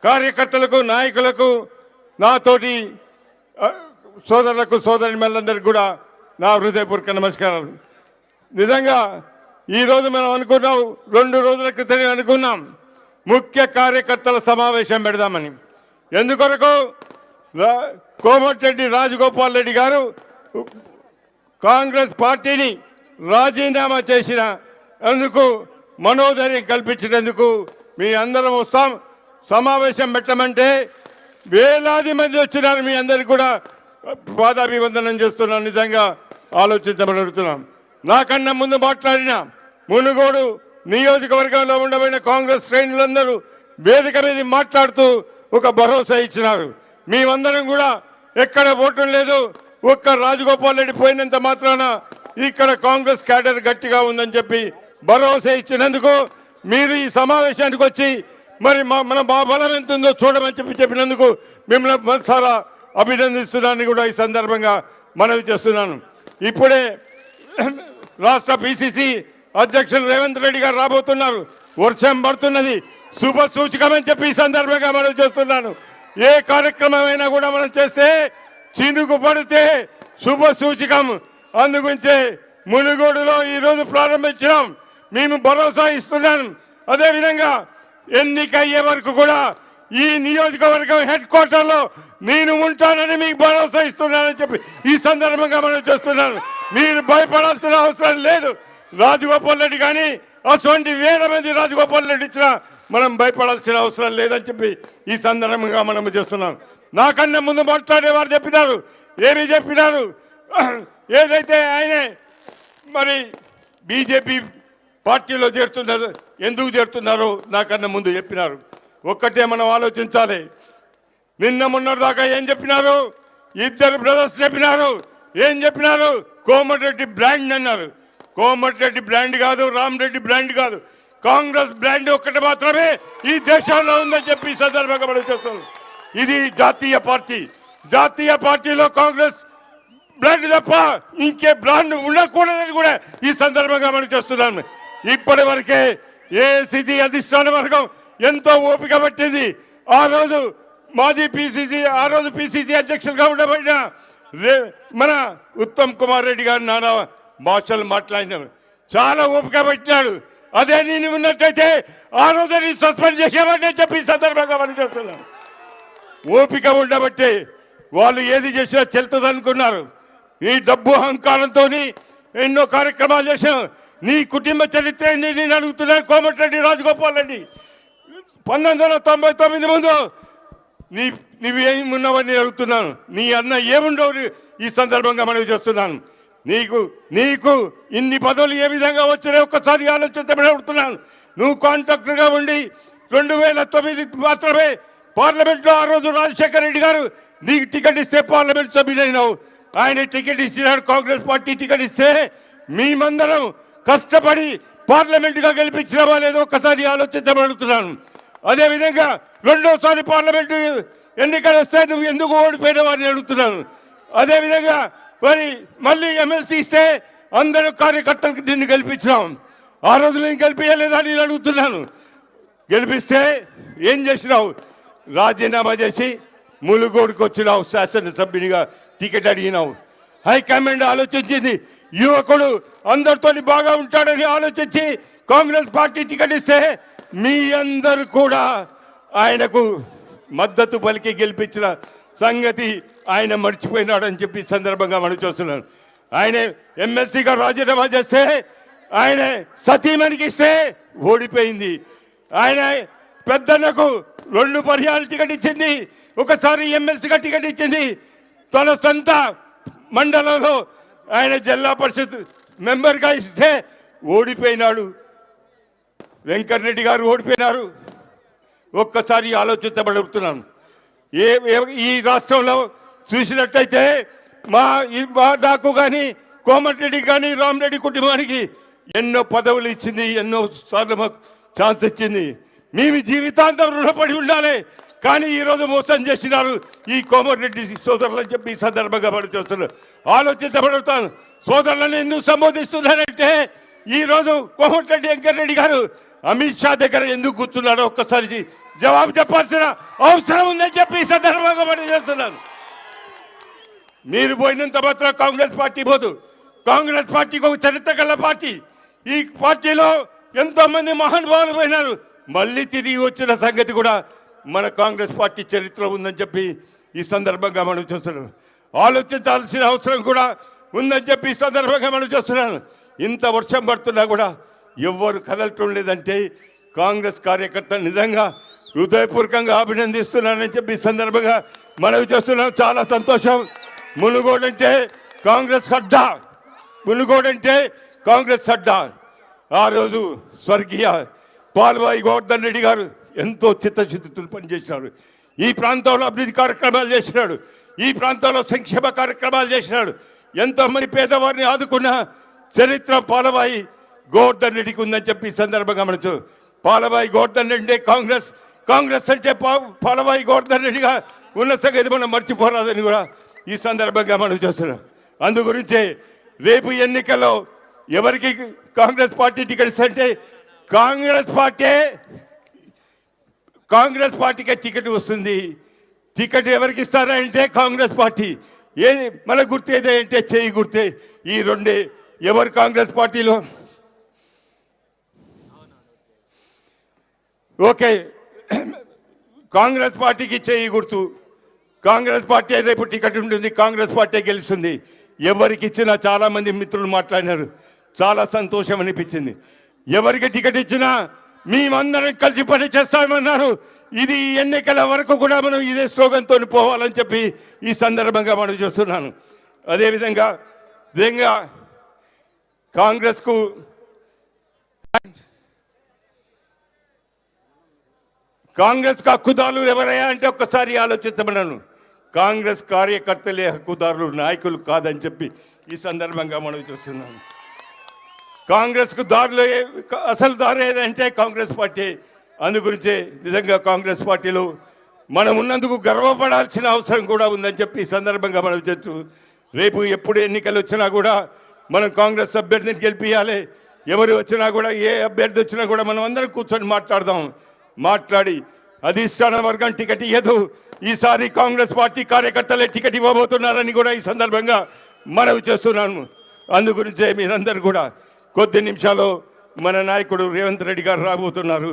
కార్యకర్తలకు నాయకులకు నాతోటి సోదరులకు సోదరిమణులందరికీ కూడా నా హృదయపూర్వక నమస్కారాలు. నిజంగా ఈరోజు మనం అనుకున్నాం, 2 రోజుల క్రితం అనుకున్నాం ముఖ్య కార్యకర్తల సమావేశం పెడదామని. ఎందుకొరకు కోమటిరెడ్డి రాజగోపాల్ రెడ్డి గారు కాంగ్రెస్ పార్టీని రాజీనామా చేసిన అందుకు మనోధైర్యం కల్పించినందుకు మీ అందరం వస్తాం, సమావేశం పెట్టమంటే వేలాది మంది వచ్చినారు. మీ అందరికి కూడా పాదాభివందనం చేస్తున్నాం. నిజంగా ఆలోచించమని అడుగుతున్నాం. నాకన్నా ముందు మాట్లాడిన మునుగోడు నియోజకవర్గంలో ఉండబడిన కాంగ్రెస్ శ్రేణులందరూ వేదిక మీద మాట్లాడుతూ ఒక భరోసా ఇచ్చినారు. మేమందరం కూడా ఎక్కడ ఓటం లేదు, ఒక్క రాజగోపాల్ రెడ్డి పోయినంత మాత్రాన ఇక్కడ కాంగ్రెస్ క్యాడర్ గట్టిగా ఉందని చెప్పి భరోసా ఇచ్చినందుకు మీరు ఈ సమావేశానికి వచ్చి మరి మన బలం ఎంత ఉందో చూడమని చెప్పినందుకు మిమ్మల్ని మనసారా అభినందిస్తున్నాను కూడా ఈ సందర్భంగా మనవి చేస్తున్నాను. ఇప్పుడే రాష్ట్ర పిసిసి అధ్యక్షులు రేవంత్ రెడ్డి గారు రాబోతున్నారు. వర్షం పడుతున్నది, శుభ సూచకమని చెప్పి ఈ సందర్భంగా మనవి చేస్తున్నాను. ఏ కార్యక్రమమైనా కూడా మనం చేస్తే చినుకు పడితే శుభ సూచకం. అందుగురించే మునుగోడులో ఈరోజు ప్రారంభించడం మేము భరోసా ఇస్తున్నాను. అదేవిధంగా ఎన్నిక అయ్యే వరకు కూడా ఈ నియోజకవర్గం హెడ్ క్వార్టర్లో నేను ఉంటానని మీకు భరోసా ఇస్తున్నానని చెప్పి ఈ సందర్భంగా మనం చేస్తున్నాను. మీరు భయపడాల్సిన అవసరం లేదు. రాజగోపాల్ రెడ్డి కానీ అటువంటి వేల మంది రాజగోపాల్ రెడ్డి ఇచ్చినా మనం భయపడాల్సిన అవసరం లేదని చెప్పి ఈ సందర్భంగా మనం చేస్తున్నాం. నాకన్నా ముందు మాట్లాడేవారు చెప్పినారు, ఏమి చెప్పినారు, ఏదైతే ఆయనే మరి బీజేపీ పార్టీలో చేరుతున్నారు, ఎందుకు చేరుతున్నారో నాకన్నా ముందు చెప్పినారు. ఒక్కటే మనం ఆలోచించాలి. నిన్న మొన్నటిదాకా ఏం చెప్పినారు, 2 బ్రదర్స్ చెప్పినారు. ఏం చెప్పినారు, కోమటిరెడ్డి బ్రాండ్ అన్నారు. కోమటిరెడ్డి బ్రాండ్ కాదు, రామరెడ్డి బ్రాండ్ కాదు, కాంగ్రెస్ బ్రాండ్ ఒక్కటి మాత్రమే ఈ దేశంలో ఉందని చెప్పి ఈ సందర్భంగా మనం చేస్తాం. ఇది జాతీయ పార్టీ. జాతీయ పార్టీలో కాంగ్రెస్ బ్రాండ్ తప్ప ఇంకే బ్రాండ్ ఉండకూడదని కూడా ఈ సందర్భంగా మనం చేస్తున్నాం. ఇప్పటి వరకే ఏఐసిసి అధిష్టాన వర్గం ఎంతో ఓపిక పట్టింది. ఆ రోజు మాజీ పిసిసి, ఆ రోజు పిసిసి అధ్యక్షులుగా ఉండబడిన మన ఉత్తమ్ కుమార్ రెడ్డి గారు నానా భాషలు మాట్లాడినాం, చాలా ఓపిక పట్టినాడు. అదే నేను ఉన్నట్టయితే ఆ రోజు నేను సస్పెండ్ చేసేవాడిని చెప్పి ఈ సందర్భంగా మనం చేస్తున్నాం. ఓపిక ఉండబట్టే వాళ్ళు ఏది చేసినా చెల్తుంది అనుకున్నారు. ఈ డబ్బు అహంకారంతో ఎన్నో కార్యక్రమాలు చేసాం. నీ కుటుంబ చరిత్ర నేను అడుగుతున్నాను. కోమటిరెడ్డి రాజగోపాల్ రెడ్డి 1999 ముందు నీవు ఏమున్నావని అడుగుతున్నాను. నీ అన్న ఏముండవు ఈ సందర్భంగా మనవి చేస్తున్నాను. నీకు ఇన్ని పదవులు ఏ విధంగా వచ్చినాయి ఒక్కసారి ఆలోచించమని అడుగుతున్నాను. నువ్వు కాంట్రాక్టర్గా ఉండి 2009 మాత్రమే పార్లమెంట్లో ఆ రోజు రాజశేఖర రెడ్డి గారు నీకు టికెట్ ఇస్తే పార్లమెంట్ సభ్యులైనావు. ఆయన టికెట్ ఇచ్చినాడు, కాంగ్రెస్ పార్టీ టికెట్ ఇస్తే మేమందరం కష్టపడి పార్లమెంటుగా గెలిపించినావా లేదో ఒక్కసారి ఆలోచించమని అడుగుతున్నాను. అదేవిధంగా 2వసారి పార్లమెంటు ఎన్నికలు వస్తే నువ్వు ఎందుకు ఓడిపోయినావు అని అడుగుతున్నాను. అదేవిధంగా మళ్ళీ ఎమ్మెల్సీ ఇస్తే అందరూ కార్యకర్తలకు నిన్ను గెలిపించినాం. ఆ రోజు నేను గెలిపించలేదా నేను అడుగుతున్నాను. గెలిపిస్తే ఏం చేసినావు, రాజీనామా చేసి ములుగోడుకు వచ్చినావు, శాసనసభ్యునిగా టికెట్ అడిగినావు. హైకమాండ్ ఆలోచించింది, యువకుడు అందరితో బాగా ఉంటాడని ఆలోచించి కాంగ్రెస్ పార్టీ టికెట్ ఇస్తే మీ అందరూ కూడా ఆయనకు మద్దతు పలికి గెలిపించిన సంగతి ఆయన మర్చిపోయినాడని చెప్పి సందర్భంగా మనం చూస్తున్నాను. ఆయన ఎమ్మెల్సీగా రాజీనామా చేస్తే ఆయన సతీమణికి ఇస్తే ఓడిపోయింది. ఆయన పెద్దన్నకు 2 పర్యాలు టికెట్ ఇచ్చింది, ఒకసారి ఎమ్మెల్సీగా టికెట్ ఇచ్చింది. తన సొంత మండలంలో ఆయన జిల్లా పరిషత్ మెంబర్గా ఇస్తే ఓడిపోయినాడు. వెంకటరెడ్డి గారు ఓడిపోయినారు. ఒక్కసారి ఆలోచించబడుతున్నాను. ఈ రాష్ట్రంలో చూసినట్టయితే మా నాకు కానీ కోమటిరెడ్డి కానీ రామరెడ్డి కుటుంబానికి ఎన్నో పదవులు ఇచ్చింది, ఎన్నో సార్లు మాకు ఛాన్స్ ఇచ్చింది. మేము జీవితాంతం రుణపడి ఉండాలి. కానీ ఈరోజు మోసం చేసినారు ఈ కోమటిరెడ్డి సోదరులు అని చెప్పి ఈ సందర్భంగా మనం చేస్తున్నారు. ఆలోచించబడుతాను. సోదరులను ఎందుకు సంబోధిస్తున్నారంటే ఈరోజు కోమటిరెడ్డి వెంకటరెడ్డి గారు అమిత్ షా దగ్గర ఎందుకు కూర్చున్నాడో ఒక్కసారి జవాబు చెప్పాల్సిన అవసరం ఉందని చెప్పి ఈ సందర్భంగా మనం చేస్తున్నాను. మీరు పోయినంత మాత్రం కాంగ్రెస్ పార్టీ పోదు. కాంగ్రెస్ పార్టీకి ఒక చరిత్ర గల పార్టీ. ఈ పార్టీలో ఎంతో మంది మహానుభావులు పోయినారు. మళ్ళీ తిరిగి వచ్చిన సంగతి కూడా మన కాంగ్రెస్ పార్టీ చరిత్ర ఉందని చెప్పి ఈ సందర్భంగా మనం చూస్తున్నాం. ఆలోచించాల్సిన అవసరం కూడా ఉందని చెప్పి ఈ సందర్భంగా మనం చూస్తున్నాను. ఇంత వర్షం పడుతున్నా కూడా ఎవ్వరు కదలటం లేదంటే కాంగ్రెస్ కార్యకర్త నిజంగా హృదయపూర్వకంగా అభినందిస్తున్నానని చెప్పి ఈ సందర్భంగా మనవి చేస్తున్నాం. చాలా సంతోషం. మునుగోడంటే కాంగ్రెస్ అడ్డా, మునుగోడంటే కాంగ్రెస్ అడ్డా. ఆ రోజు స్వర్గీయ పాల్వాయి గోవర్ధన్ రెడ్డి గారు ఎంతో చిత్తశుద్ధితో పనిచేసినాడు. ఈ ప్రాంతంలో అభివృద్ధి కార్యక్రమాలు చేసినాడు. ఈ ప్రాంతంలో సంక్షేమ కార్యక్రమాలు చేసినాడు. ఎంతోమంది పేదవారిని ఆదుకున్న చరిత్ర పాలవాయి గోవర్ధన్ రెడ్డికి ఉందని చెప్పి ఈ సందర్భంగా మనసు. పాలవాయి గోవర్ధన్ రెడ్డి కాంగ్రెస్, కాంగ్రెస్ అంటే పాలవాయి గోవర్ధన్ రెడ్డిగా ఉన్న సంగతి మనం మర్చిపోరాదని కూడా ఈ సందర్భంగా మనం చూస్తున్నాం. అందు గురించే రేపు ఎన్నికల్లో ఎవరికి కాంగ్రెస్ పార్టీ టికెట్స్ అంటే కాంగ్రెస్ పార్టీకే టికెట్ వస్తుంది. టికెట్ ఎవరికి ఇస్తారంటే కాంగ్రెస్ పార్టీ. ఏది మన గుర్తు ఏదే అంటే చేయి గుర్తే. ఈ రెండే. ఎవరు కాంగ్రెస్ పార్టీలో ఓకే, కాంగ్రెస్ పార్టీకి చేయి గుర్తు. కాంగ్రెస్ పార్టీ రేపు టికెట్ ఉంటుంది. కాంగ్రెస్ పార్టీ గెలుస్తుంది. ఎవరికి ఇచ్చినా చాలామంది మిత్రులు మాట్లాడినారు. చాలా సంతోషం అనిపించింది. ఎవరికి టికెట్ ఇచ్చినా మేమందరం కలిసి పని చేస్తామన్నారు. ఇది ఎన్నికల వరకు కూడా మనం ఇదే స్లోగన్తో పోవాలని చెప్పి ఈ సందర్భంగా మనం చూస్తున్నాను. అదేవిధంగా నిజంగా కాంగ్రెస్కు హక్కుదారులు ఎవరయ్యా అంటే ఒక్కసారి ఆలోచించమన్నాను. కాంగ్రెస్ కార్యకర్తలే హక్కుదారులు, నాయకులు కాదని చెప్పి ఈ సందర్భంగా మనం చూస్తున్నాను. కాంగ్రెస్కు దారులు అసలు దారి ఏదంటే కాంగ్రెస్ పార్టీ. అందు గురించే నిజంగా కాంగ్రెస్ పార్టీలో మనం ఉన్నందుకు గర్వపడాల్సిన అవసరం కూడా ఉందని చెప్పి ఈ సందర్భంగా మనం చెప్తూ రేపు ఎప్పుడు ఎన్నికలు వచ్చినా కూడా మనం కాంగ్రెస్ అభ్యర్థిని గెలిపించాలి. ఎవరు వచ్చినా కూడా, ఏ అభ్యర్థి వచ్చినా కూడా మనం అందరం కూర్చొని మాట్లాడదాం. మాట్లాడి అధిష్టాన వర్గం టికెట్ ఇవ్వదు, ఈసారి కాంగ్రెస్ పార్టీ కార్యకర్తలే టికెట్ ఇవ్వబోతున్నారని కూడా ఈ సందర్భంగా మనవి చేస్తున్నాను. అందు గురించే మీరందరూ కూడా కొద్ది నిమిషాలు మన నాయకుడు రేవంత్ రెడ్డి గారు రాబోతున్నారు.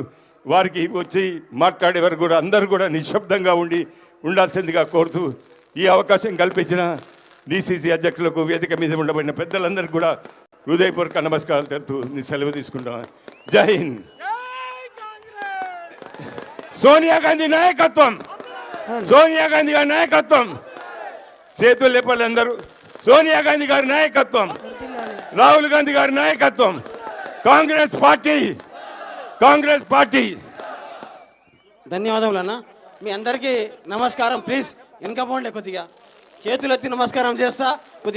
వారికి వచ్చి మాట్లాడే వరకు కూడా అందరూ కూడా నిశ్శబ్దంగా ఉండాల్సిందిగా కోరుతూ ఈ అవకాశం కల్పించిన డిసిసి అధ్యక్షులకు, వేదిక మీద ఉండబడిన పెద్దలందరికీ కూడా హృదయపూర్వక నమస్కారాలు తెలుపుతూ సెలవు తీసుకుంటాను. జై హింద్. సోనియా గాంధీ నాయకత్వం, సోనియా గాంధీ గారి నాయకత్వం. చేతులు లేపాలి అందరూ. సోనియా గాంధీ గారి నాయకత్వం, రాహుల్ గాంధీ గారి నాయకత్వం, కాంగ్రెస్ పార్టీ, కాంగ్రెస్ పార్టీ. ధన్యవాదములు అన్న. మీ అందరికీ నమస్కారం. ప్లీజ్ వెనక పోండి, కొద్దిగా చేతులెత్తి నమస్కారం చేస్తా.